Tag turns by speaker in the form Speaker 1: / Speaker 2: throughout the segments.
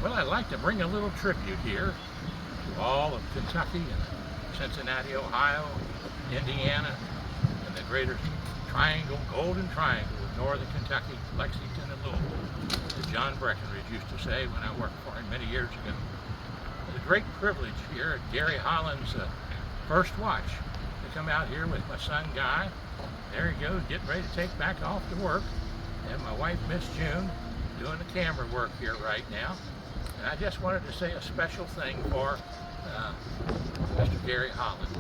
Speaker 1: Well, I'd like to bring a little tribute here to all of Kentucky and Cincinnati, Ohio, Indiana, and the greater Triangle, Golden Triangle of Northern Kentucky, Lexington, and Louisville, as John Breckenridge used to say when I worked for him many years ago. It's a great privilege here at Gary Holland's first watch to come out here with my son Guy. There he goes, getting ready to take back off to work, and my wife Miss June doing the camera work here right now. And I just wanted to say a special thing for Mr. Gary Holland,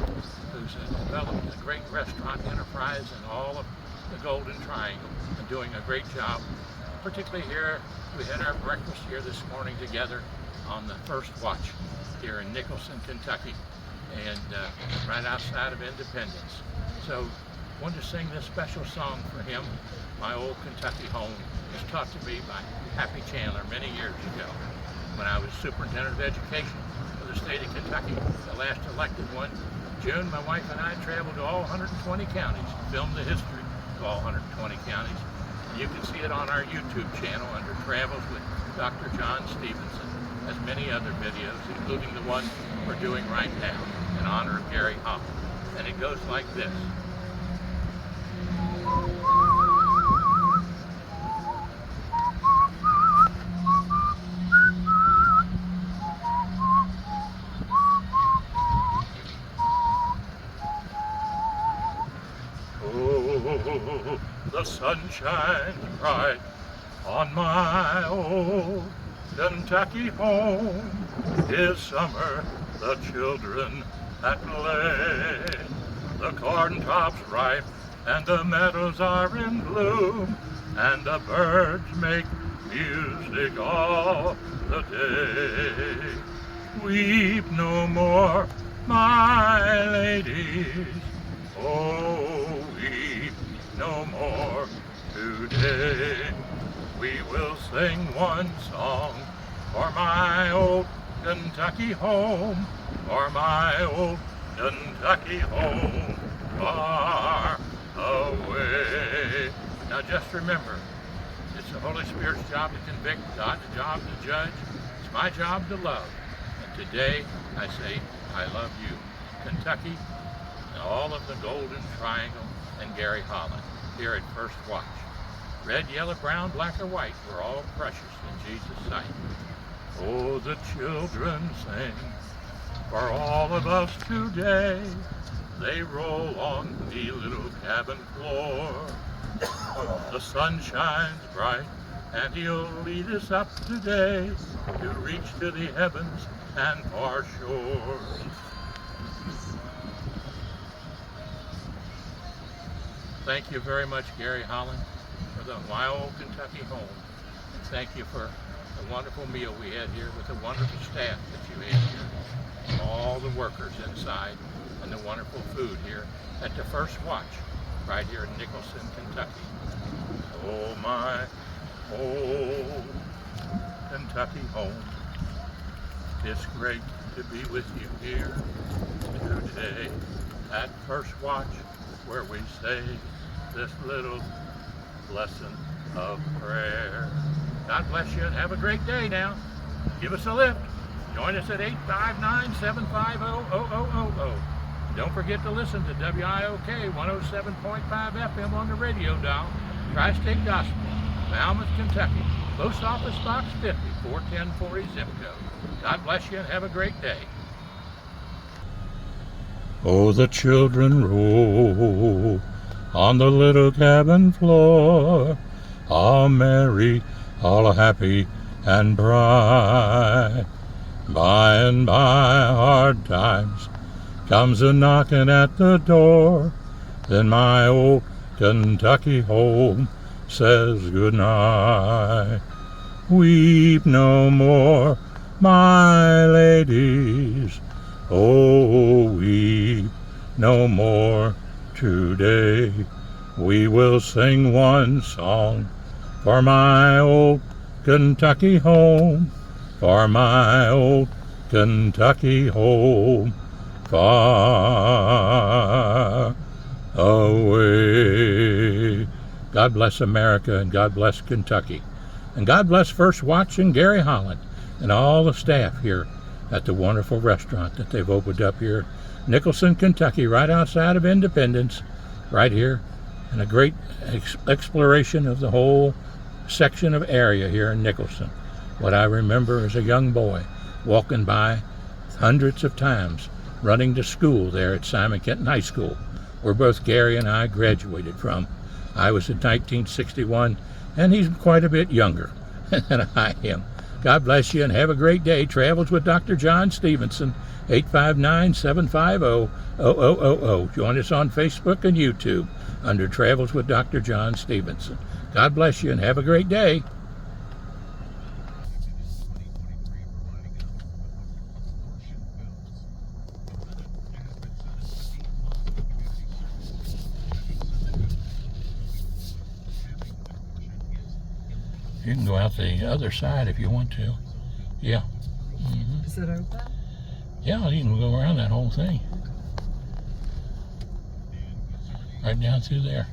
Speaker 1: who's developed a great restaurant enterprise in all of the Golden Triangle and doing a great job. Particularly here, we had our breakfast here this morning together on the first watch here in Nicholson, Kentucky, and right outside of Independence. So I wanted to sing this special song for him, My Old Kentucky Home. It was taught to me by Happy Chandler many years ago when I was superintendent of education for the state of Kentucky, the last elected one. June, my wife and I traveled to all 120 counties, filmed the history of all 120 counties. And you can see it on our YouTube channel under Travels with Dr. John Stephenson, as many other videos, including the one we're doing right now in honor of Gary Holland. And it goes like this. Oh, the sun shines bright on my old Kentucky home. 'Tis summer, the children at play. The corn tops ripe and the meadows are in bloom, and the birds make music all the day. Weep no more, my ladies, oh, weep no more today. We will sing one song for my old Kentucky home, for my old Kentucky home far away. Now just remember, it's the Holy Spirit's job to convict, God's job to judge. It's my job to love. And today I say, I love you, Kentucky, and all of the Golden Triangle and Gary Holland here at First Watch. Red, yellow, brown, black, or white, we're all precious in Jesus' sight. Oh, the children sing for all of us today. They roll on the little cabin floor. The sun shines bright, and he'll lead us up today to reach to the heavens and far shores. Thank you very much, Gary Holland, for the My Old Kentucky Home. And thank you for the wonderful meal we had here with the wonderful staff that you had here, and all the workers inside, and the wonderful food here at the First Watch, right here in Nicholson, Kentucky. Oh, my old Kentucky home. It's great to be with you here today at First Watch, where we say this little lesson of prayer. God bless you and have a great day now. Give us a lift. Join us at 859-750-0000. Don't forget to listen to WIOK 107.5 FM on the radio dial. Tri-State Gospel, Falmouth, Kentucky. Post Office Box 50, 41040 zip code. God bless you and have a great day. Oh, the children roll on the little cabin floor, all merry, all happy and bright. By and by hard times comes a knocking at the door, then my old Kentucky home says goodnight. Weep no more, my ladies, oh, weep no more today. We will sing one song for my old Kentucky home, for my old Kentucky home far away. God bless America, and God bless Kentucky, and God bless First Watch and Gary Holland. and all the staff here at the wonderful restaurant that they've opened up here, Nicholson, Kentucky, right outside of Independence, right here, and a great exploration of the whole section of area here in Nicholson. What I remember as a young boy walking by hundreds of times, running to school there at Simon Kenton High School, where both Gary and I graduated from. I was in 1961, and he's quite a bit younger than I am. God bless you and have a great day. Travels with Dr. John Stephenson, 859-750-0000. Join us on Facebook and YouTube under Travels with Dr. John Stephenson. God bless you and have a great day. You can go out the other side if you want to. Yeah. Mm-hmm.
Speaker 2: Is it open?
Speaker 1: Yeah, you can go around that whole thing. Right down through there.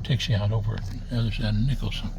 Speaker 1: Takes you out over the other side of Nicholson.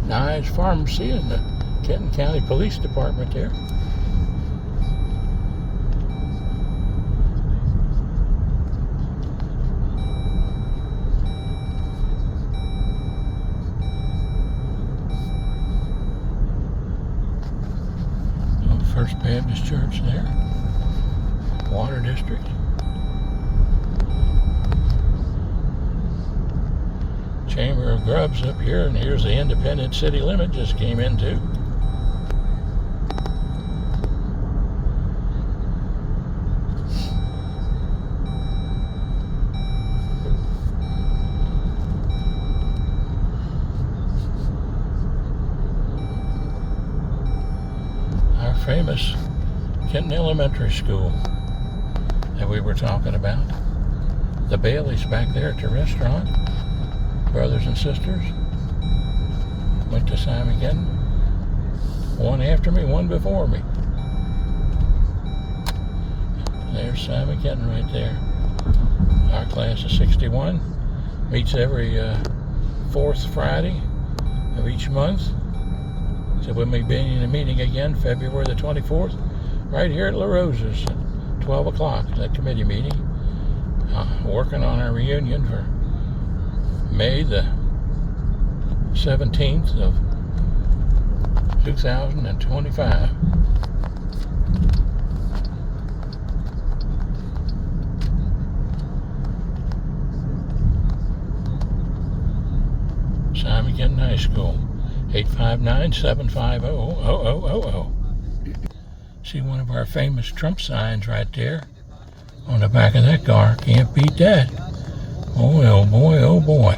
Speaker 1: Nice pharmacy in the Kenton County Police Department there. First Baptist Church there. Water District. Chamber of Grubs up here, and here's the independent city limit just came into. Our famous Kenton Elementary School that we were talking about. The Bailey's back there at the restaurant. Brothers and sisters went to Simon Kenton. One after me, one before me. There's Simon Kenton right there. Our class of 61 meets every fourth Friday of each month.
Speaker 2: So we'll be being in a meeting again February the 24th, right here at La Rosa's at 12 o'clock, that committee meeting. Working on our reunion for May the 17th of 2025. Simon Kenton High School, 859-750-0000. See one of our famous Trump signs right there on the back of that car. Can't beat that. Boy, oh boy, oh boy.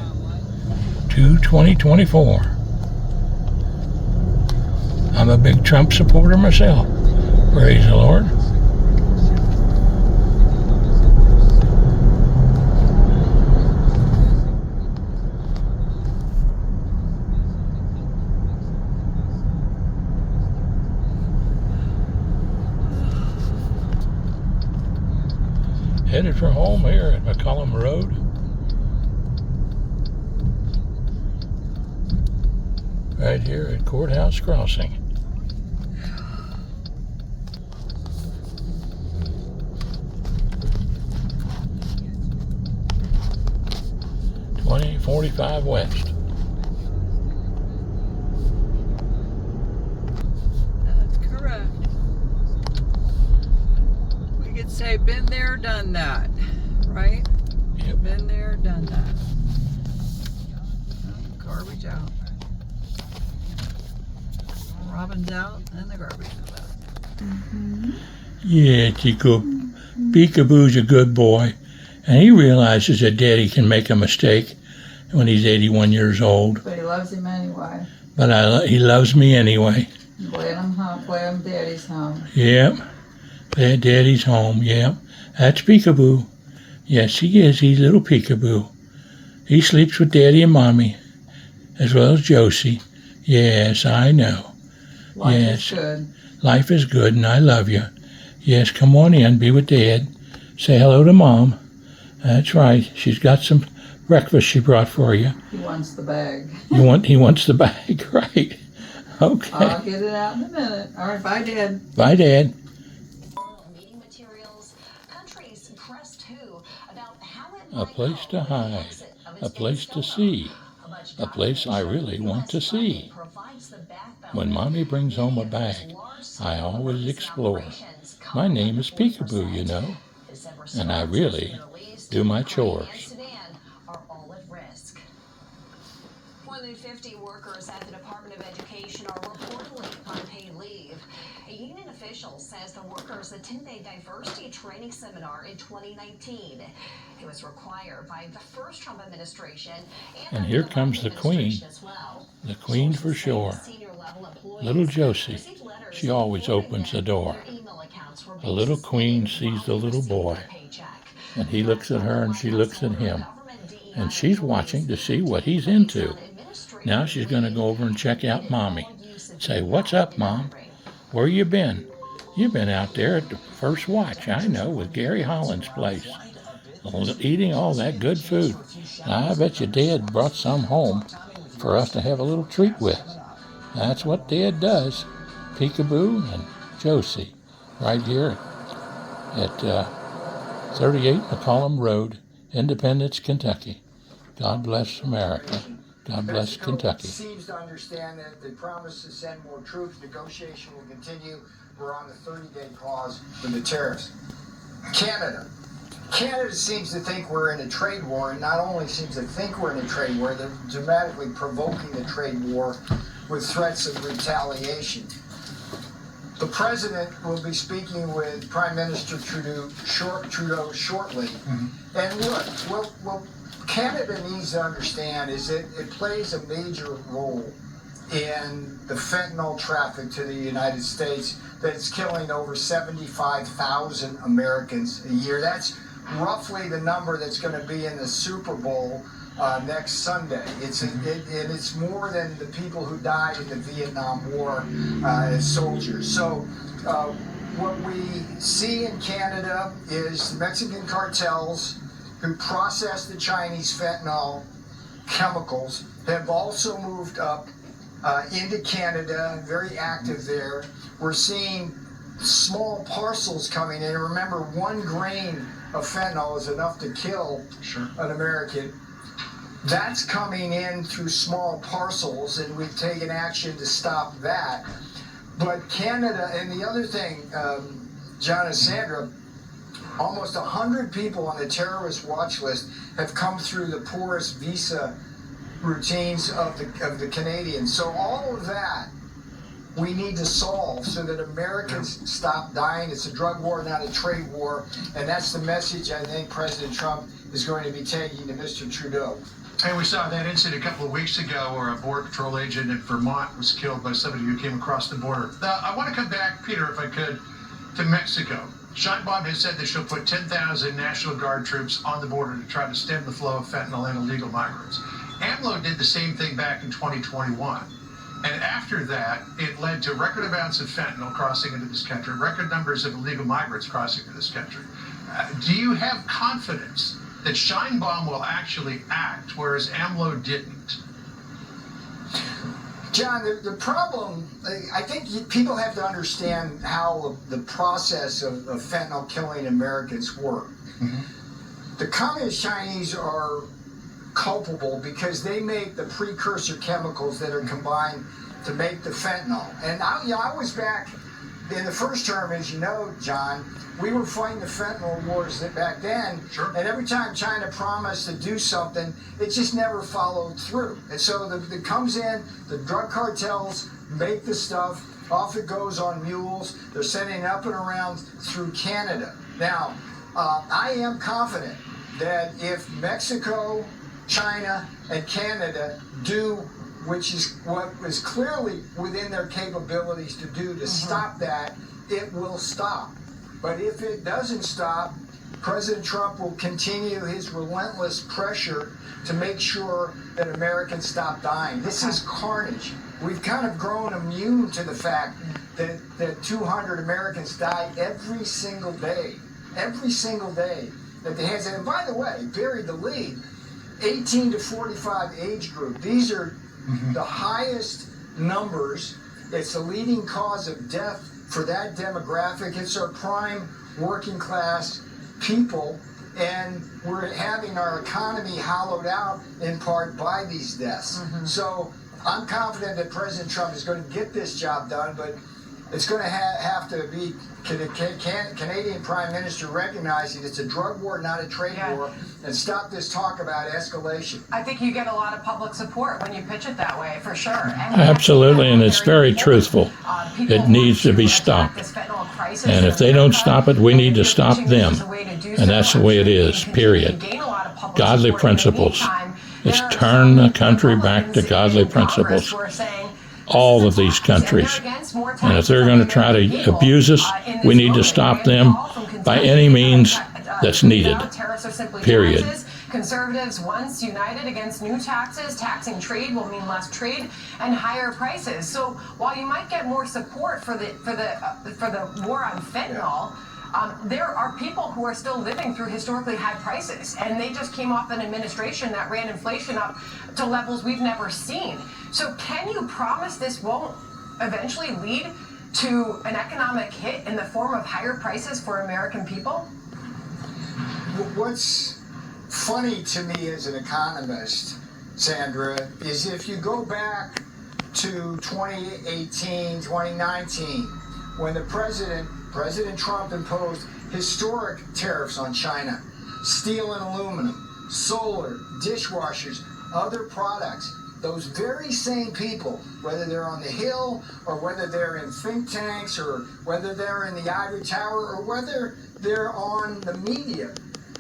Speaker 2: 2024. I'm a big Trump supporter myself. Praise the Lord. Headed for home here at McCollum Road. Right here at Courthouse Crossing. .45 west.
Speaker 3: That's correct. We could say been there, done that, right?
Speaker 2: Yep.
Speaker 3: Been there, done that. Garbage out. Robin's out and the garbage is out.
Speaker 2: Yeah, Chico. Peekaboo's a good boy, and he realizes that Daddy can make a mistake when he's 81 years old.
Speaker 3: But he loves him anyway.
Speaker 2: But he loves me anyway.
Speaker 3: Glad I'm home. Glad Daddy's home.
Speaker 2: Yep. Glad Daddy's home. Yep. That's Peekaboo. Yes, he is. He's little Peekaboo. He sleeps with Daddy and Mommy, as well as Josie. Yes, I know.
Speaker 3: Life is good.
Speaker 2: Life is good, and I love you. Yes, come on in, be with Dad. Say hello to Mom. That's right. She's got some breakfast she brought for you.
Speaker 3: He wants the bag.
Speaker 2: He wants the bag, right? Okay.
Speaker 3: I'll get it out in a minute. All right, bye, Dad.
Speaker 2: Bye, Dad.
Speaker 4: Meeting materials, countries pressed too about how it
Speaker 2: A place to hide, a place to see, a place I really want to see. When Mommy brings home a bag, I always explore. My name is Peekaboo, you know, and I really do my chores.
Speaker 4: More than 50 workers at the Department of Education are reportedly on paid leave. A union official says the workers attended a diversity training seminar in 2019. It was required by the first Trump administration
Speaker 2: And here comes the Queen, the Queen for sure. Little Josie, she always opens the door. The little Queen sees the little boy, and he looks at her and she looks at him, and she's watching to see what he's into. Now she's going to go over and check out Mommy. Say, "What's up, Mom? Where you been? You've been out there at the First Watch, I know, with Gary Holland's place, eating all that good food. Now, I bet you Dad brought some home for us to have a little treat with." That's what Dad does. Peekaboo and Josie, right here at 38 McCollum Road, Independence, Kentucky. God bless America. God bless Kentucky.
Speaker 5: Seems to understand that the promise to send more troops, negotiation will continue. We're on the 30-day pause for the tariffs. Canada seems to think we're in a trade war, and not only seems to think we're in a trade war, they're dramatically provoking the trade war with threats of retaliation. The president will be speaking with Prime Minister Trudeau shortly. And look, what Canada needs to understand is that it plays a major role in the fentanyl traffic to the United States that's killing over 75,000 Americans a year. That's roughly the number that's going to be in the Super Bowl next Sunday. It's more than the people who died in the Vietnam War as soldiers. So what we see in Canada is Mexican cartels who process the Chinese fentanyl chemicals have also moved up into Canada, very active there. We're seeing small parcels coming in. Remember, 1 grain of fentanyl is enough to kill an American. That's coming in through small parcels, and we've taken action to stop that. But Canada, and the other thing, John and Sandra, almost 100 people on the terrorist watch list have come through the porous visa routines of the Canadians. So all of that we need to solve so that Americans stop dying. It's a drug war, not a trade war, and that's the message I think President Trump is going to be taking to Mr. Trudeau.
Speaker 6: And we saw that incident a couple of weeks ago where a Border Patrol agent in Vermont was killed by somebody who came across the border. Now, I want to come back, Peter, if I could, to Mexico. Sheinbaum has said that she'll put 10,000 National Guard troops on the border to try to stem the flow of fentanyl and illegal migrants. AMLO did the same thing back in 2021. And after that, it led to record amounts of fentanyl crossing into this country, record numbers of illegal migrants crossing into this country. Do you have confidence that Sheinbaum will actually act, whereas AMLO didn't?
Speaker 5: John, the problem, I think people have to understand how the process of fentanyl killing Americans work. Mm-hmm. The communist Chinese are culpable because they make the precursor chemicals that are combined to make the fentanyl. And I was back in the first term, as you know, John, we were fighting the fentanyl wars back then.
Speaker 6: Sure.
Speaker 5: And every time China promised to do something, it just never followed through. And so it comes in, the drug cartels make the stuff, off it goes on mules. They're sending it up and around through Canada. Now, I am confident that if Mexico, China, and Canada do, which is what is clearly within their capabilities to do to stop that, it will stop. But if it doesn't stop, President Trump will continue his relentless pressure to make sure that Americans stop dying. This is carnage. We've kind of grown immune to the fact that 200 Americans die every single day at the hands of, and by the way, buried the lead, 18 to 45 age group. These are the highest numbers. It's the leading cause of death for that demographic. It's our prime working class people, and we're having our economy hollowed out in part by these deaths. So I'm confident that President Trump is going to get this job done, but it's going to have to be Canadian Prime Minister recognizing it's a drug war, not a trade war, and stop this talk about escalation.
Speaker 7: I think you get a lot of public support when you pitch it that way, for sure.
Speaker 2: Absolutely, and it's very truthful. It needs to be stopped. And if they don't stop it, we need to stop them. And that's the way it is, period. Godly principles. Let's turn the country back to godly principles. All of these countries. And if they're going to try to abuse us, we need to stop them by any means that's needed. Period.
Speaker 7: Conservatives, once united against new taxes, taxing trade will mean less trade and higher prices. So while you might get more support for the war on fentanyl, there are people who are still living through historically high prices, and they just came off an administration that ran inflation up to levels we've never seen. So can you promise this won't eventually lead to an economic hit in the form of higher prices for American people?
Speaker 5: What's funny to me as an economist, Sandra, is if you go back to 2018, 2019, when President Trump imposed historic tariffs on China, steel and aluminum, solar, dishwashers, other products. Those very same people, whether they're on the Hill or whether they're in think tanks or whether they're in the Ivory Tower or whether they're on the media,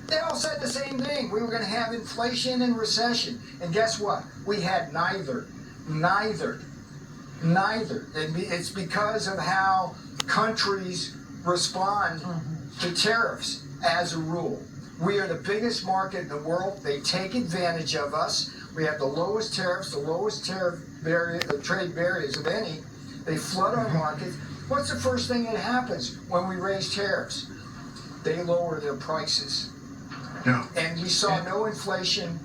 Speaker 5: they all said the same thing. We were going to have inflation and recession. And guess what? We had neither. And it's because of how countries respond to tariffs as a rule. We are the biggest market in the world. They take advantage of us. We have the lowest tariffs, the lowest trade barriers of any. They flood our markets. What's the first thing that happens when we raise tariffs? They lower their prices.
Speaker 6: Yeah.
Speaker 5: And we saw no inflation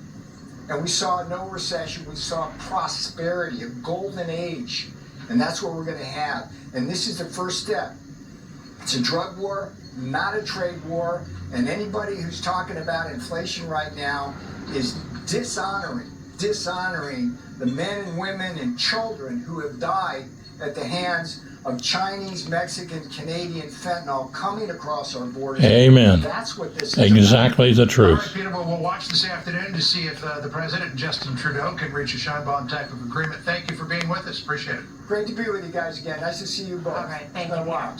Speaker 5: And we saw no recession. We saw prosperity, a golden age. And that's what we're going to have. And this is the first step. It's a drug war, not a trade war. And anybody who's talking about inflation right now is dishonoring the men and women and children who have died at the hands of Chinese, Mexican, Canadian fentanyl coming across our borders.
Speaker 2: Amen.
Speaker 5: That's what this is
Speaker 2: Exactly the
Speaker 6: All
Speaker 2: truth.
Speaker 6: right, Peter, well, we'll watch this afternoon to see if the president and Justin Trudeau can reach a Scheinbaum type of agreement. Thank you for being with us. Appreciate it.
Speaker 5: Great to be with you guys again. Nice to see you both.
Speaker 7: All right, thank
Speaker 5: Been a
Speaker 7: you,
Speaker 5: while.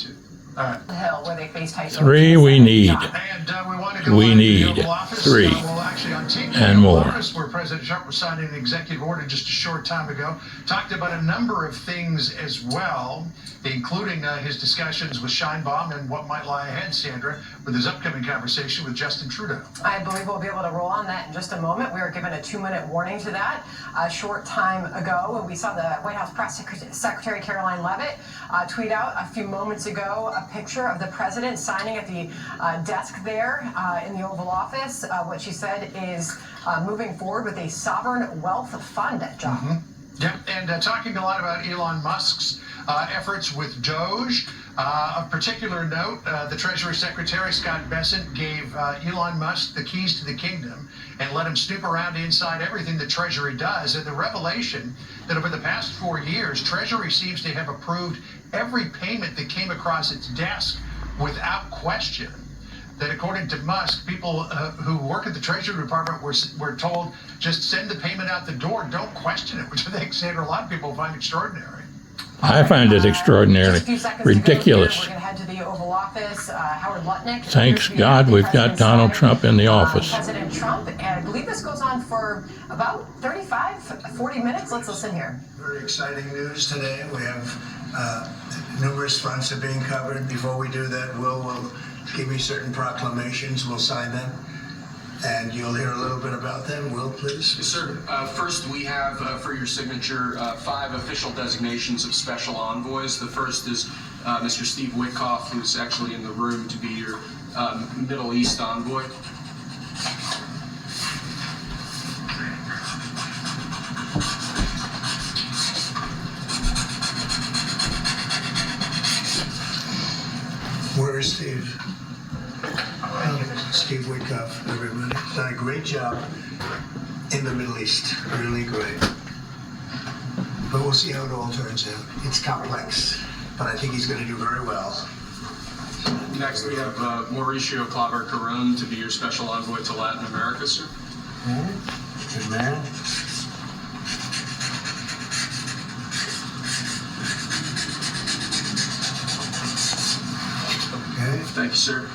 Speaker 6: All right.
Speaker 7: Hill, where they face Tyson.
Speaker 2: 3 we need.
Speaker 6: And we want to go
Speaker 2: We
Speaker 6: on to the
Speaker 2: need
Speaker 6: Oval Office.
Speaker 2: 3
Speaker 6: well, actually on TV,
Speaker 2: and
Speaker 6: the Oval
Speaker 2: more.
Speaker 6: Office, where President Trump was signing an executive order just a short time ago, talked about a number of things as well, including his discussions with Scheinbaum and what might lie ahead, Sandra, with his upcoming conversation with Justin Trudeau.
Speaker 7: I believe we'll be able to roll on that in just a moment. We were given a 2-minute warning to that a short time ago, and we saw the White House Press Secretary Caroline Leavitt tweet out a few moments ago a picture of the president signing at the desk there in the Oval Office. What she said is moving forward with a sovereign wealth fund, John.
Speaker 6: Mm-hmm. Yep, and talking a lot about Elon Musk's efforts with Doge. Of particular note, the Treasury Secretary, Scott Bessent, gave Elon Musk the keys to the kingdom and let him snoop around inside everything the Treasury does. And the revelation that over the past 4 years, Treasury seems to have approved every payment that came across its desk without question. That according to Musk, people who work at the Treasury Department were told, just send the payment out the door, don't question it, which I think, Sandra, a lot of people find extraordinary.
Speaker 2: I find it extraordinary,
Speaker 7: Just a few seconds
Speaker 2: ridiculous.
Speaker 7: To go here. We're going to head to the Oval Office. Howard Lutnick.
Speaker 2: Thanks God we've got Donald Trump in the office.
Speaker 7: President Trump, and I believe this goes on for about 40 minutes. Let's listen here.
Speaker 8: Very exciting news today. We have numerous fronts are being covered. Before we do that, we'll give me certain proclamations. We'll sign them. And you'll hear a little bit about them. Will, please?
Speaker 9: Yes, sir. First, we have for your signature 5 official designations of special envoys. The first is Mr. Steve Witkoff, who's actually in the room to be your Middle East envoy.
Speaker 8: Where is Steve? Steve Witkoff, everybody. Done a great job in the Middle East. Really great. But we'll see how it all turns out. It's complex, but I think he's going to do very well.
Speaker 9: Next, we have Mauricio Claver-Carrón to be your special envoy to Latin America, sir.
Speaker 8: Good man.
Speaker 9: Thank you, sir.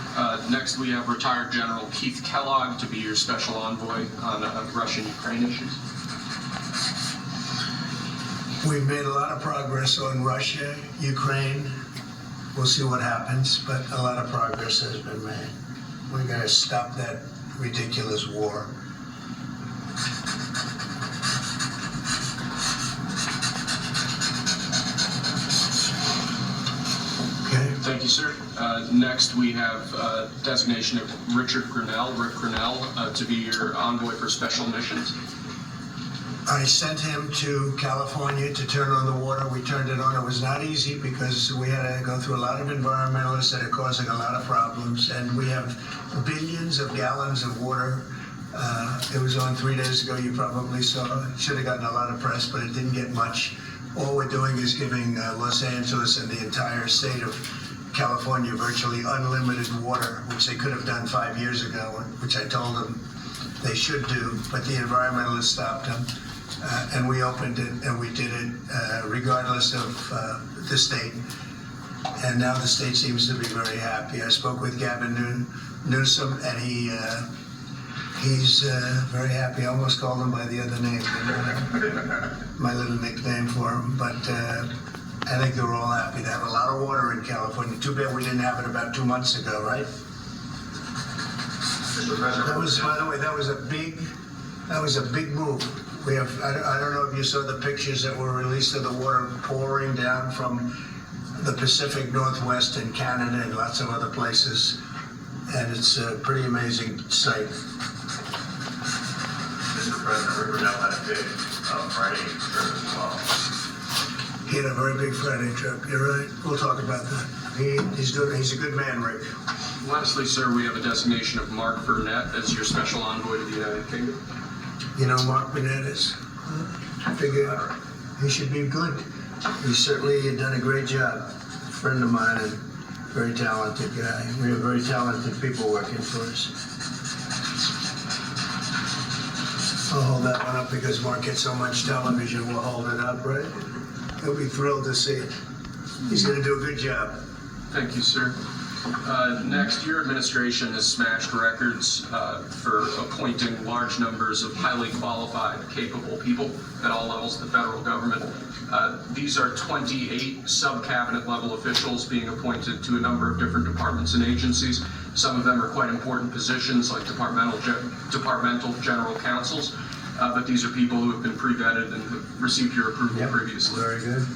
Speaker 9: Next, we have retired General Keith Kellogg to be your special envoy on Russian-Ukraine issues.
Speaker 8: We've made a lot of progress on Russia, Ukraine. We'll see what happens, but a lot of progress has been made. We're going to stop that ridiculous war.
Speaker 9: Thank you, sir. Next, we have designation of Rick Grinnell, to be your envoy for special missions.
Speaker 8: I sent him to California to turn on the water. We turned it on. It was not easy because we had to go through a lot of environmentalists that are causing a lot of problems. And we have billions of gallons of water. It was on 3 days ago. You probably saw it. Should have gotten a lot of press, but it didn't get much. All we're doing is giving Los Angeles and the entire state of California virtually unlimited water, which they could have done 5 years ago, which I told them they should do, but the environmentalists stopped them. And we opened it and we did it regardless of the state. And now the state seems to be very happy. I spoke with Gavin Newsom and he's very happy. I almost called him by the other name, my little nickname for him. But I think they're all happy. They have a lot of water in California. Too bad we didn't have it about 2 months ago, right? That was, by the way, that was a big move. We have, I don't know if you saw the pictures that were released of the water pouring down from the Pacific Northwest and Canada and lots of other places. And it's a pretty amazing sight.
Speaker 10: President Riverdale had a big Friday trip as well.
Speaker 8: He had a very big Friday trip. You're right. We'll talk about that. He's a good man, Rick.
Speaker 9: Lastly, sir, we have a designation of Mark Burnett as your special envoy to the United Kingdom.
Speaker 8: You know, Mark Burnett is. I figure he should be good. He's certainly done a great job. A friend of mine and very talented guy. We have very talented people working for us. I'll hold that one up because Mark gets so much television. We'll hold it up, right? He'll be thrilled to see it. He's going to do a good job.
Speaker 9: Thank you, sir. Next, your administration has smashed records for appointing large numbers of highly qualified, capable people at all levels of the federal government. These are 28 sub-cabinet level officials being appointed to a number of different departments and agencies. Some of them are quite important positions like departmental general counsels, but these are people who have been pre-vetted and have received your approval previously.
Speaker 8: Very good.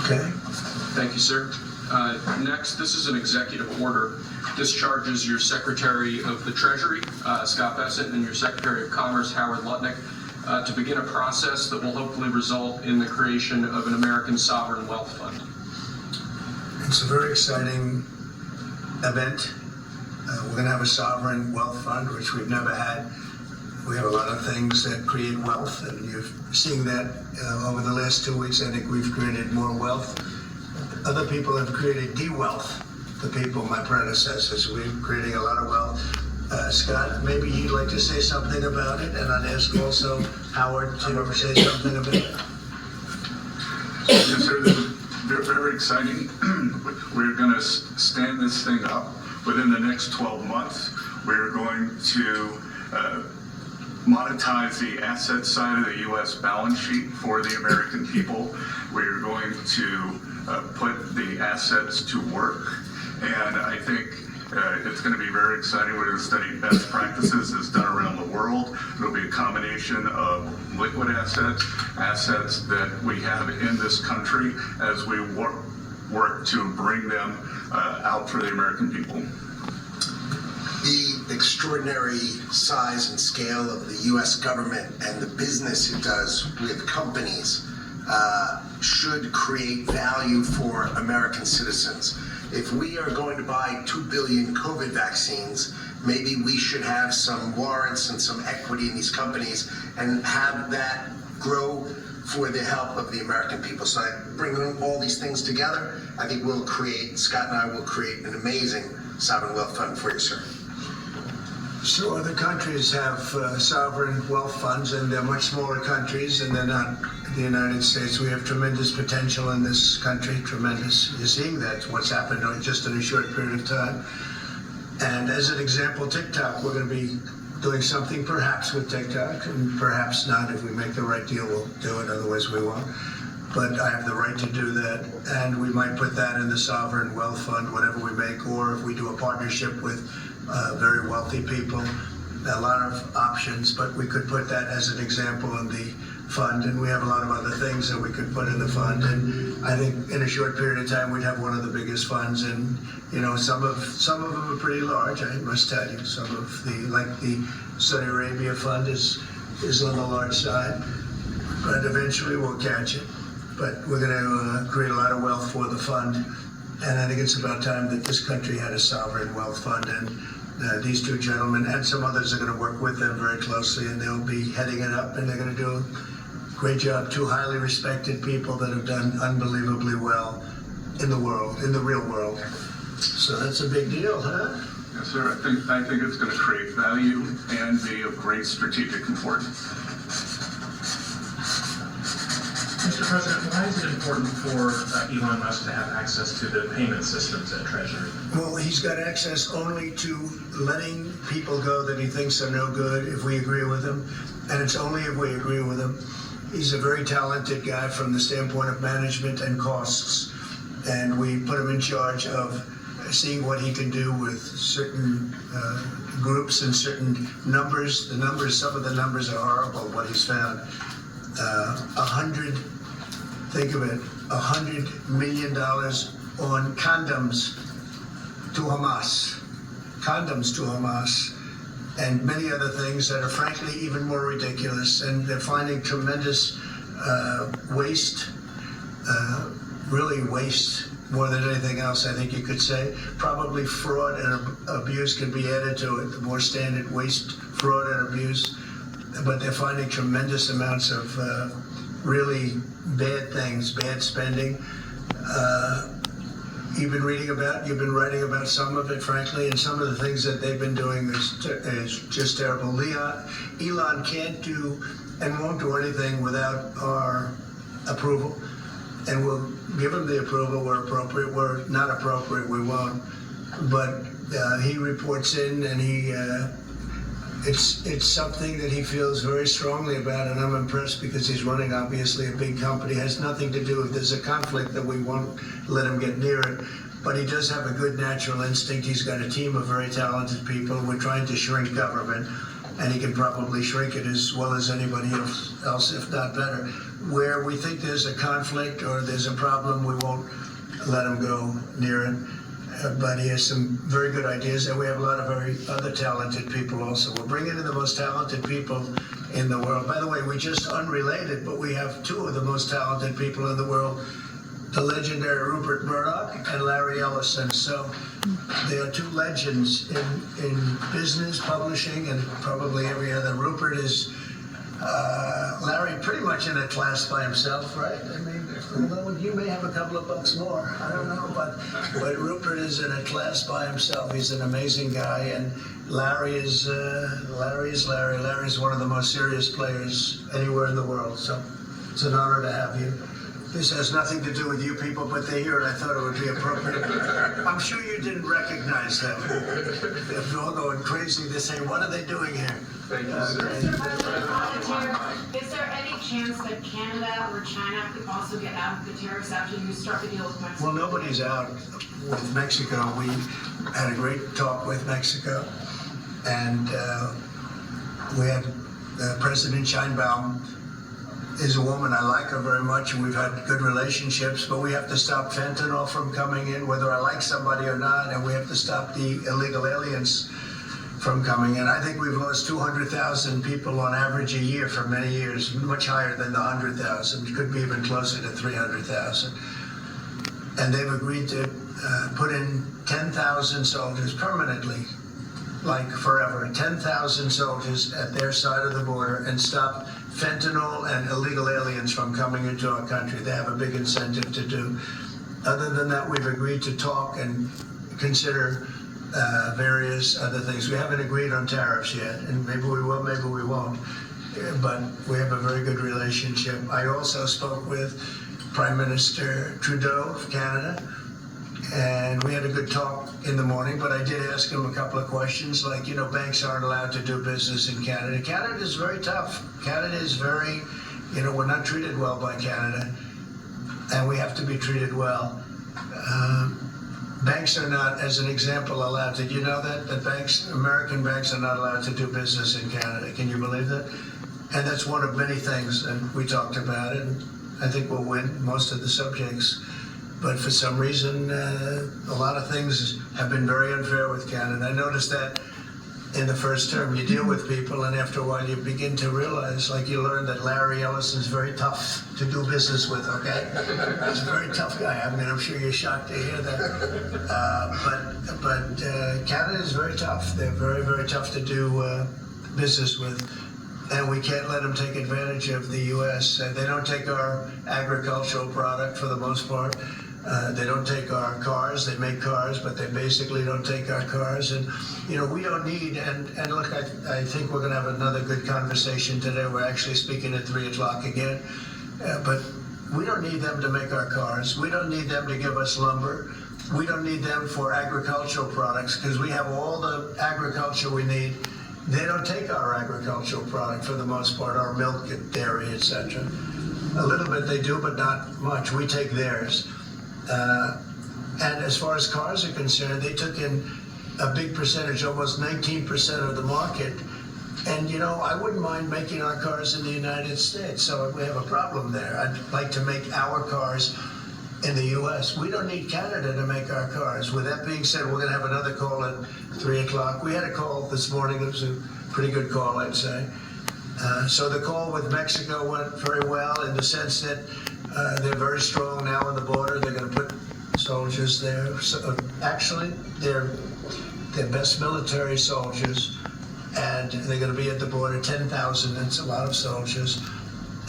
Speaker 8: Okay.
Speaker 9: Thank you, sir. Next, this is an executive order. Discharges your Secretary of the Treasury, Scott Bessent, and your Secretary of Commerce, Howard Lutnick, to begin a process that will hopefully result in the creation of an American sovereign wealth fund.
Speaker 8: It's a very exciting event. We're going to have a sovereign wealth fund, which we've never had. We have a lot of things that create wealth, and you're seeing that over the last 2 weeks. I think we've created more wealth. Other people have created de-wealth. The people, my predecessors, we're creating a lot of wealth. Scott, maybe you'd like to say something about it, and I'd ask also Howard to say something about it.
Speaker 10: Yes, sir. This is very exciting. We're going to stand this thing up within the next 12 months. We're going to monetize the asset side of the U.S. balance sheet for the American people. We're going to put the assets to work, and I think it's going to be very exciting. We're going to study best practices as done around the world. It'll be a combination of liquid assets that we have in this country as we work to bring them out for the American people.
Speaker 11: The extraordinary size and scale of the U.S. government and the business it does with companies should create value for American citizens. If we are going to buy 2 billion COVID vaccines, maybe we should have some warrants and some equity in these companies and have that grow for the help of the American people. So I bring all these things together. I think Scott and I will create an amazing sovereign wealth fund for you, sir.
Speaker 8: So other countries have sovereign wealth funds, and they're much smaller countries, and they're not the United States. We have tremendous potential in this country, tremendous. You're seeing that, what's happened just in a short period of time. And as an example, TikTok, we're going to be doing something perhaps with TikTok, and perhaps not. If we make the right deal, we'll do it, otherwise we won't. But I have the right to do that, and we might put that in the sovereign wealth fund, whatever we make, or if we do a partnership with very wealthy people, a lot of options, but we could put that as an example in the fund, and we have a lot of other things that we could put in the fund, and I think in a short period of time we'd have one of the biggest funds, and you know, some of them are pretty large, I must tell you. Some of the Saudi Arabia fund is on the large side, but eventually we'll catch it. But we're going to create a lot of wealth for the fund, and I think it's about time that this country had a sovereign wealth fund, and these two gentlemen and some others are going to work with them very closely, and they'll be heading it up, and they're going to do a great job. Two highly respected people that have done unbelievably well in the world, in the real world. So that's a big deal, huh?
Speaker 10: Yes, sir. I think it's going to create value and be of great strategic importance.
Speaker 12: Mr. President, why is it important for Elon Musk to have access to the payment systems at Treasury?
Speaker 8: Well, he's got access only to letting people go that he thinks are no good if we agree with him, and it's only if we agree with him. He's a very talented guy from the standpoint of management and costs, and we put him in charge of seeing what he can do with certain groups and certain numbers. Some of the numbers are horrible, what he's found. $100 million on condoms to Hamas, condoms to Hamas, and many other things that are frankly even more ridiculous. And they're finding tremendous waste, really waste more than anything else, I think you could say. Probably fraud and abuse can be added to it, the more standard waste, fraud and abuse. But they're finding tremendous amounts of really bad things, bad spending. You've been writing about some of it, frankly, and some of the things that they've been doing is just terrible. Elon can't do and won't do anything without our approval, and we'll give him the approval where appropriate. Where not appropriate, we won't. But he reports in, and it's something that he feels very strongly about, and I'm impressed because he's running obviously a big company. It has nothing to do if there's a conflict that we won't let him get near it. But he does have a good natural instinct. He's got a team of very talented people. We're trying to shrink government, and he can probably shrink it as well as anybody else, if not better. Where we think there's a conflict or there's a problem, we won't let him go near it. But he has some very good ideas, and we have a lot of very other talented people also. We're bringing in the most talented people in the world. By the way, we just unrelated, but we have two of the most talented people in the world, the legendary Rupert Murdoch and Larry Ellison. So they are two legends in business, publishing, and probably every other. Rupert is, Larry, pretty much in a class by himself, right? I mean, although you may have a couple of bucks more, I don't know, but Rupert is in a class by himself. He's an amazing guy, and Larry is Larry. Larry's one of the most serious players anywhere in the world, so it's an honor to have you. This has nothing to do with you people, but they hear it. I thought it would be appropriate. I'm sure you didn't recognize them. They're all going crazy. They say, what are they doing here?
Speaker 13: Thank you, sir. Is there any chance that Canada or China could also get out of the tariffs after you start the deal with Mexico?
Speaker 8: Well, nobody's out with Mexico. We had a great talk with Mexico, and we had President Sheinbaum is a woman. I like her very much, and we've had good relationships, but we have to stop fentanyl from coming in, whether I like somebody or not, and we have to stop the illegal aliens from coming in. I think we've lost 200,000 people on average a year for many years, much higher than the 100,000, could be even closer to 300,000. And they've agreed to put in 10,000 soldiers permanently, like forever, 10,000 soldiers at their side of the border and stop fentanyl and illegal aliens from coming into our country. They have a big incentive to do. Other than that, we've agreed to talk and consider various other things. We haven't agreed on tariffs yet, and maybe we will, maybe we won't. But we have a very good relationship. I also spoke with Prime Minister Trudeau of Canada, and we had a good talk in the morning, but I did ask him a couple of questions, like, banks aren't allowed to do business in Canada. Canada is very tough. Canada is very, we're not treated well by Canada, and we have to be treated well. Banks are not, as an example, allowed to, you know that American banks are not allowed to do business in Canada. Can you believe that? And that's one of many things, and we talked about it, and I think we'll win most of the subjects. But for some reason, a lot of things have been very unfair with Canada. I noticed that in the first term. You deal with people, and after a while you begin to realize, like you learn that Larry Ellison's very tough to do business with, okay? He's a very tough guy. I mean, I'm sure you're shocked to hear that. But Canada is very tough. They're very, very tough to do business with. And we can't let them take advantage of the U.S. They don't take our agricultural product for the most part. They don't take our cars. They make cars, but they basically don't take our cars. And, we don't need, and look, I think we're going to have another good conversation today. We're actually speaking at 3 o'clock again. But we don't need them to make our cars. We don't need them to give us lumber. We don't need them for agricultural products because we have all the agriculture we need. They don't take our agricultural product for the most part, our milk, dairy, etc. A little bit they do, but not much. We take theirs. And as far as cars are concerned, they took in a big percentage, almost 19% of the market. And, I wouldn't mind making our cars in the United States, so we have a problem there. I'd like to make our cars in the U.S. We don't need Canada to make our cars. With that being said, we're going to have another call at 3 o'clock. We had a call this morning. It was a pretty good call, I'd say. So the call with Mexico went very well in the sense that they're very strong now on the border. They're going to put soldiers there. So, actually, they're best military soldiers, and they're going to be at the border, 10,000. It's a lot of soldiers,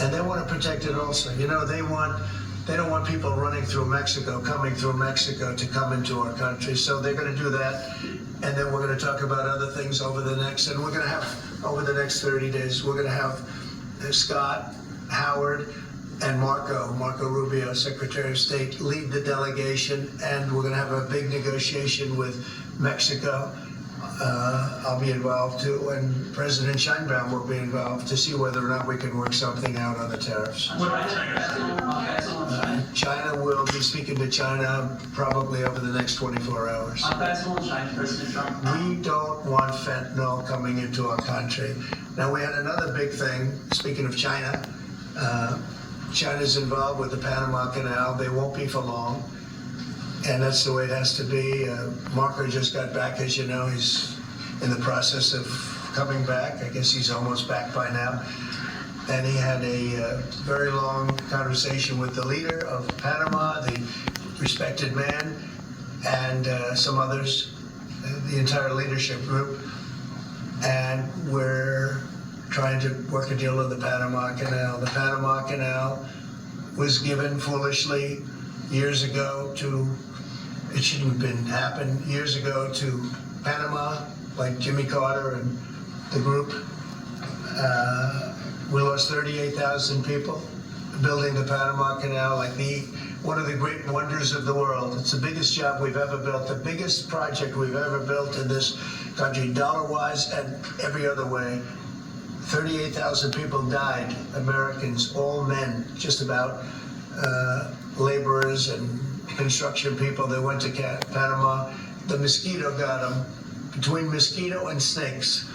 Speaker 8: and they want to protect it also. You know, they don't want people running through Mexico, coming through Mexico to come into our country. So they're going to do that, and then we're going to talk about other things over the next 30 days. We're going to have Scott, Howard, and Marco Rubio, Secretary of State, lead the delegation, and we're going to have a big negotiation with Mexico. I'll be involved too, and President Sheinbaum will be involved to see whether or not we can work something out on the tariffs. China will be speaking to China probably over the next 24 hours. We don't want fentanyl coming into our country. Now, we had another big thing, speaking of China. China's involved with the Panama Canal. They won't be for long, and that's the way it has to be. Marco just got back, as you know. He's in the process of coming back. I guess he's almost back by now. And he had a very long conversation with the leader of Panama, the respected man, and some others, the entire leadership group. And we're trying to work a deal on the Panama Canal. The Panama Canal was given foolishly years ago it shouldn't have happened years ago to Panama, like Jimmy Carter and the group. We lost 38,000 people building the Panama Canal, like one of the great wonders of the world. It's the biggest job we've ever built, the biggest project we've ever built in this country, dollar-wise and every other way. 38,000 people died, Americans, all men, just about, laborers and construction people. They went to Panama. The mosquito got them. Between mosquito and snakes,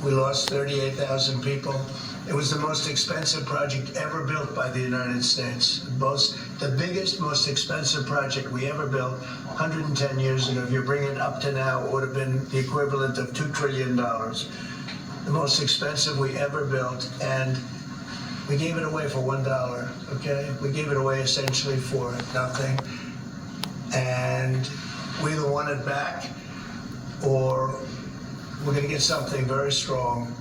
Speaker 8: we lost 38,000 people. It was the most expensive project ever built by the United States. The biggest, most expensive project we ever built 110 years ago. If you bring it up to now, it would have been the equivalent of $2 trillion. The most expensive we ever built, and we gave it away for $1, okay? We gave it away essentially for nothing. And we either want it back, or we're gonna get something very strong,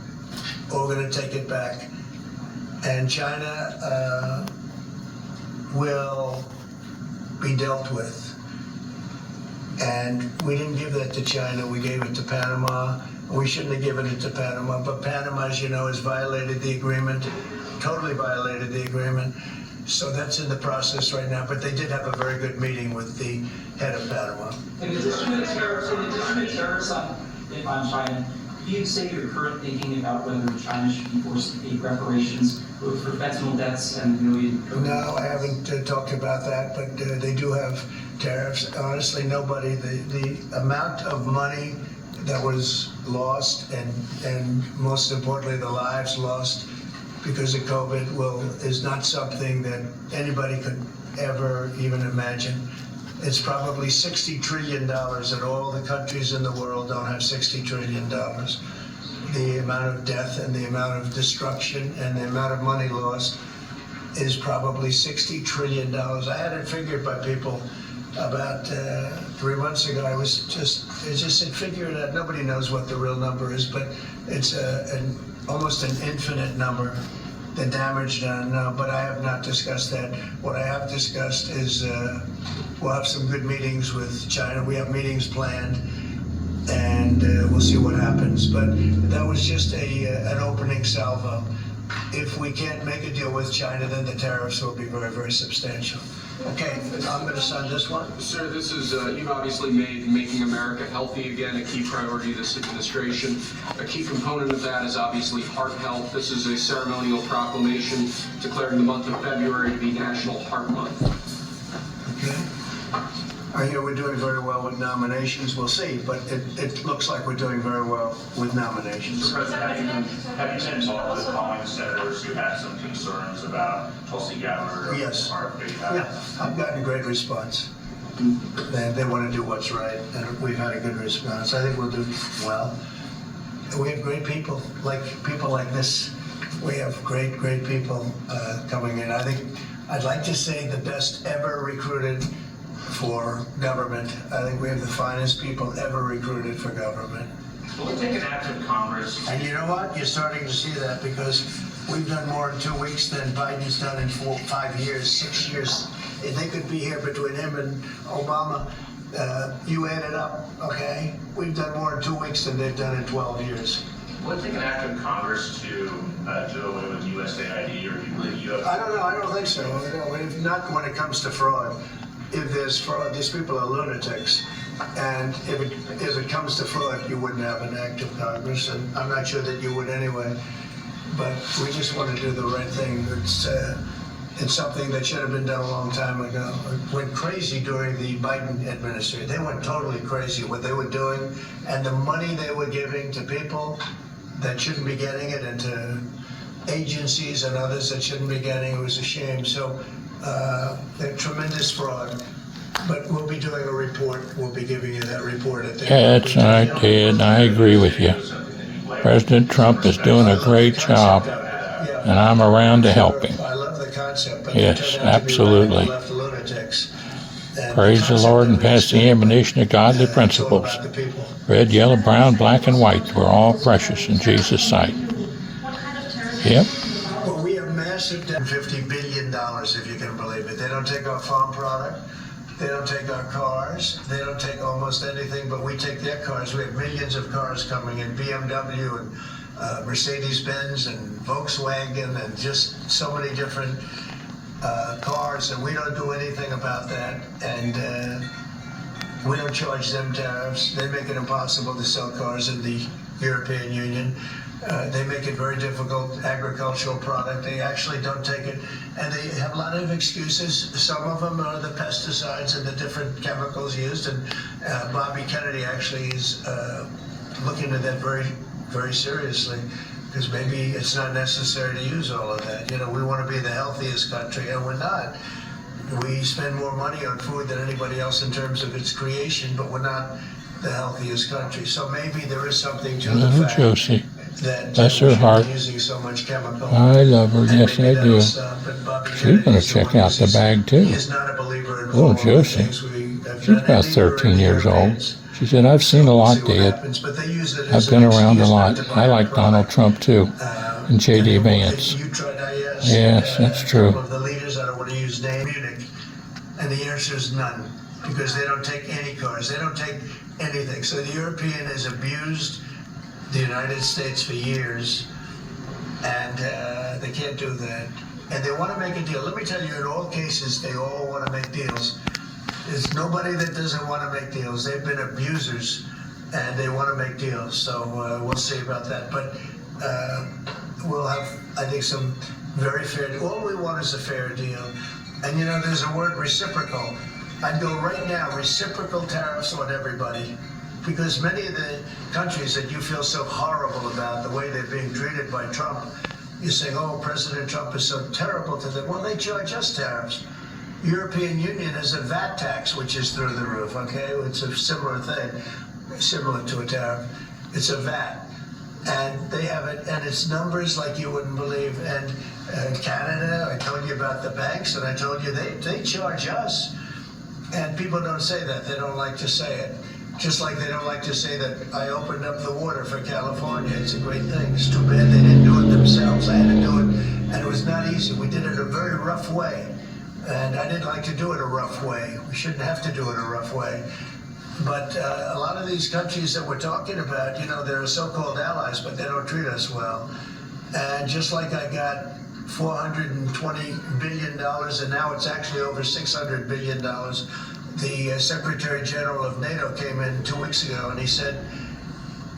Speaker 8: or we're gonna take it back. And China will be dealt with. And we didn't give that to China, we gave it to Panama. We shouldn't have given it to Panama, but Panama, as you know, has violated the agreement, totally violated the agreement. So that's in the process right now, but they did have a very good meeting with the head of Panama.
Speaker 14: In addition to tariffs if on China, do you say your current thinking about whether China should be forced to pay reparations for fentanyl deaths and million?
Speaker 8: No, I haven't talked about that, but they do have tariffs. Honestly, nobody, the amount of money that was lost, and most importantly, the lives lost because of COVID is not something that anybody could ever even imagine. It's probably $60 trillion, and all the countries in the world don't have $60 trillion. The amount of death and the amount of destruction and the amount of money lost is probably $60 trillion. I had it figured by people about 3 months ago. It just said figure it out. Nobody knows what the real number is, but it's almost an infinite number. The damage done, but I have not discussed that. What I have discussed is we'll have some good meetings with China. We have meetings planned, and we'll see what happens. But that was just an opening salvo. If we can't make a deal with China, then the tariffs will be very, very substantial. Okay, I'm going to sign this one.
Speaker 9: Sir, this is, you've obviously made making America healthy again a key priority of this administration. A key component of that is obviously heart health. This is a ceremonial proclamation declaring the month of February to be National Heart Month.
Speaker 8: Okay. I hear we're doing very well with nominations. We'll see, but it looks like we're doing very well with nominations.
Speaker 12: Mr. President, have you been involved with calling senators who had some concerns about Tulsi Gabbard or
Speaker 8: Yes.
Speaker 12: RFP?
Speaker 8: Yeah, I've gotten a great response. They want to do what's right, and we've had a good response. I think we'll do well. We have great people like this. We have great people coming in. I'd like to say the best ever recruited for government. I think we have the finest people ever recruited for government.
Speaker 12: Will it take an act of Congress?
Speaker 8: And you know what? You're starting to see that because we've done more in 2 weeks than Biden's done in 4, 5 years, 6 years. If they could be here between him and Obama, you add it up, okay? We've done more in 2 weeks than they've done in 12 years.
Speaker 12: Will it take an act of Congress to do away with USAID, or do you believe you have?
Speaker 8: I don't know. I don't think so. No, not when it comes to fraud. If there's fraud, these people are lunatics. And if it comes to fraud, you wouldn't have an act of Congress, and I'm not sure that you would anyway. But we just want to do the right thing. It's something that should have been done a long time ago. It went crazy during the Biden administration. They went totally crazy what they were doing, and the money they were giving to people that shouldn't be getting it, and to agencies and others that shouldn't be getting it. It was a shame. So they're tremendous fraud. But we'll be doing a report. We'll be giving you that report at the end.
Speaker 2: That's right, Ted. I agree with you. President Trump is doing a great job, and I'm around to help him.
Speaker 8: I love the concept. But
Speaker 2: Yes,
Speaker 8: they turn out to be
Speaker 2: absolutely.
Speaker 8: left lunatics. And
Speaker 2: Praise the
Speaker 8: concept
Speaker 2: Lord and
Speaker 8: of
Speaker 2: pass the
Speaker 8: this
Speaker 2: ammunition of godly
Speaker 8: it's all
Speaker 2: principles.
Speaker 8: about the people.
Speaker 2: Red, yellow, brown, black, and white. We're all precious in Jesus' sight. Yep.
Speaker 8: Well, we have massive debt, $50 billion, if you can believe it. They don't take our farm product. They don't take our cars. They don't take almost anything, but we take their cars. We have millions of cars coming in, BMW and Mercedes-Benz and Volkswagen and just so many different cars, and we don't do anything about that. And we don't charge them tariffs. They make it impossible to sell cars in the European Union. They make it very difficult, agricultural product. They actually don't take it, and they have a lot of excuses. Some of them are the pesticides and the different chemicals used, and Bobby Kennedy actually is looking at that very, very seriously, because maybe it's not necessary to use all of that. You know, we want to be the healthiest country, and we're not. We spend more money on food than anybody else in terms of its creation, but we're not the healthiest country. So maybe there is something to the
Speaker 2: Little
Speaker 8: fact
Speaker 2: Josie.
Speaker 8: that
Speaker 2: Bless
Speaker 8: we
Speaker 2: her
Speaker 8: shouldn't
Speaker 2: heart.
Speaker 8: be using so much chemical.
Speaker 2: I love her.
Speaker 8: And
Speaker 2: Yes,
Speaker 8: maybe
Speaker 2: I
Speaker 8: that'll
Speaker 2: do.
Speaker 8: stop. But Bobby
Speaker 2: She's
Speaker 8: Kennedy
Speaker 2: going to
Speaker 8: is
Speaker 2: check
Speaker 8: one
Speaker 2: out the bag, too.
Speaker 8: He is not a believer in
Speaker 2: Little
Speaker 8: all of the
Speaker 2: Josie.
Speaker 8: things we have
Speaker 2: She's
Speaker 8: done,
Speaker 2: about
Speaker 8: and neither are
Speaker 2: 13
Speaker 8: the
Speaker 2: years old.
Speaker 8: Europeans.
Speaker 2: She said, I've seen a
Speaker 8: We'll
Speaker 2: lot,
Speaker 8: see what
Speaker 2: Dad.
Speaker 8: happens, but they use it
Speaker 2: I've
Speaker 8: as
Speaker 2: been
Speaker 8: an
Speaker 2: around a
Speaker 8: excuse
Speaker 2: lot.
Speaker 8: not to buy
Speaker 2: I
Speaker 8: the
Speaker 2: like Donald
Speaker 8: product.
Speaker 2: Trump, too, and J.D.
Speaker 8: And
Speaker 2: Vance.
Speaker 8: you tried IS.
Speaker 2: Yes, that's
Speaker 8: A
Speaker 2: true.
Speaker 8: couple of the leaders, I don't want to use name, Munich, and the answer is none, because they don't take any cars. They don't take anything. So the European has abused the United States for years, and they can't do that. And they want to make a deal. Let me tell you, in all cases, they all want to make deals. There's nobody that doesn't want to make deals. They've been abusers, and they want to make deals. So we'll see about that. But we'll have, I think, some very fair. All we want is a fair deal. And you know, there's a word, reciprocal. I'd go right now, reciprocal tariffs on everybody. Because many of the countries that you feel so horrible about, the way they're being treated by Trump, you're saying, oh, President Trump is so terrible to them. Well, they charge us tariffs. European Union has a VAT tax, which is through the roof, okay? It's a similar thing, similar to a tariff. It's a VAT. And they have it, and it's numbers like you wouldn't believe. And Canada, I told you about the banks, and I told you they charge us. And people don't say that. They don't like to say it. Just like they don't like to say that I opened up the water for California. It's a great thing. It's too bad they didn't do it themselves. I had to do it, and it was not easy. We did it a very rough way, and I didn't like to do it a rough way. We shouldn't have to do it a rough way. But a lot of these countries that we're talking about, you know, they're so-called allies, but they don't treat us well. And just like I got $420 billion, and now it's actually over $600 billion, the Secretary General of NATO came in 2 weeks ago, and he said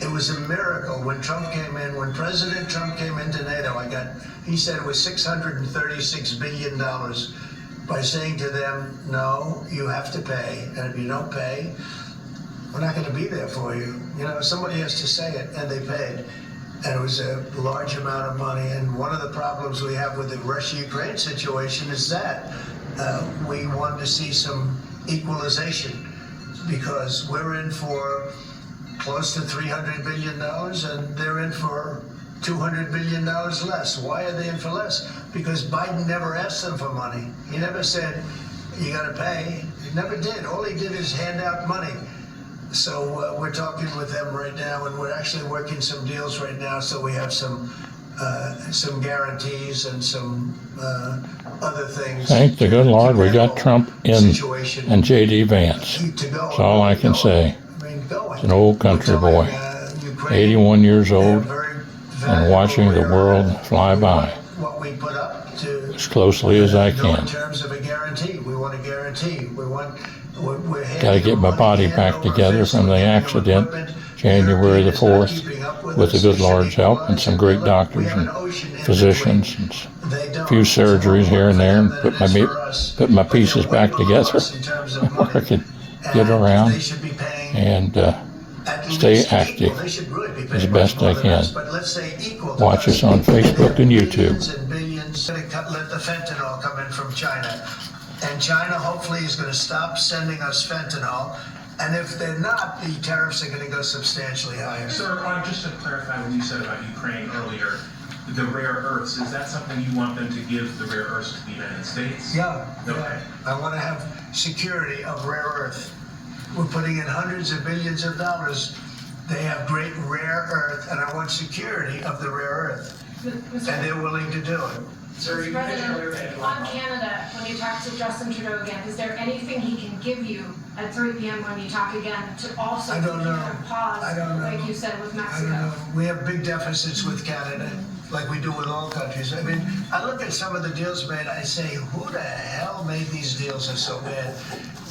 Speaker 8: it was a miracle when Trump came in, when President Trump came into NATO. He said it was $636 billion. by saying to them, no, you have to pay, and if you don't pay, we're not going to be there for you. You know, somebody has to say it, and they paid. And it was a large amount of money. And one of the problems we have with the Russia-Ukraine situation is that we want to see some equalization, because we're in for close to $300 billion, and they're in for $200 billion less. Why are they in for less? Because Biden never asked them for money. He never said, you got to pay. He never did. All he did is hand out money. So we're talking with them right now, and we're actually working some deals right now. So we have some guarantees and some other things.
Speaker 2: Thank the good Lord we got Trump and J.D. Vance. That's all I can say. He's an old country boy, 81 years old, and watching the world fly by as closely as I can.
Speaker 8: In terms of a guarantee, we want a guarantee.
Speaker 2: Got to get my body back together from the accident, January the 4th, with the good Lord's help and some great doctors and physicians and a few surgeries here and there, and put my pieces back together where I could get around and stay active as best I can. Watch us on Facebook and YouTube.
Speaker 8: Let the fentanyl come in from China. And China hopefully is going to stop sending us fentanyl. And if they're not, the tariffs are going to go substantially higher.
Speaker 12: Sir, just to clarify what you said about Ukraine earlier, the rare earths, is that something you want them to give the rare earths to the United States?
Speaker 8: Yeah.
Speaker 12: Okay.
Speaker 8: Yeah. I want to have security of rare earth. We're putting in hundreds of billions of dollars. They have great rare earth, and I want security of the rare earth. And they're willing to do it.
Speaker 13: Mr. President, on Canada, when you talk to Justin Trudeau again, is there anything he can give you at 3 p.m. when you talk again to also
Speaker 8: I don't know.
Speaker 13: pause,
Speaker 8: I don't know.
Speaker 13: like you said with Mexico?
Speaker 8: I don't know. We have big deficits with Canada, like we do with all countries. I mean, I look at some of the deals made, I say, who the hell made these deals are so bad?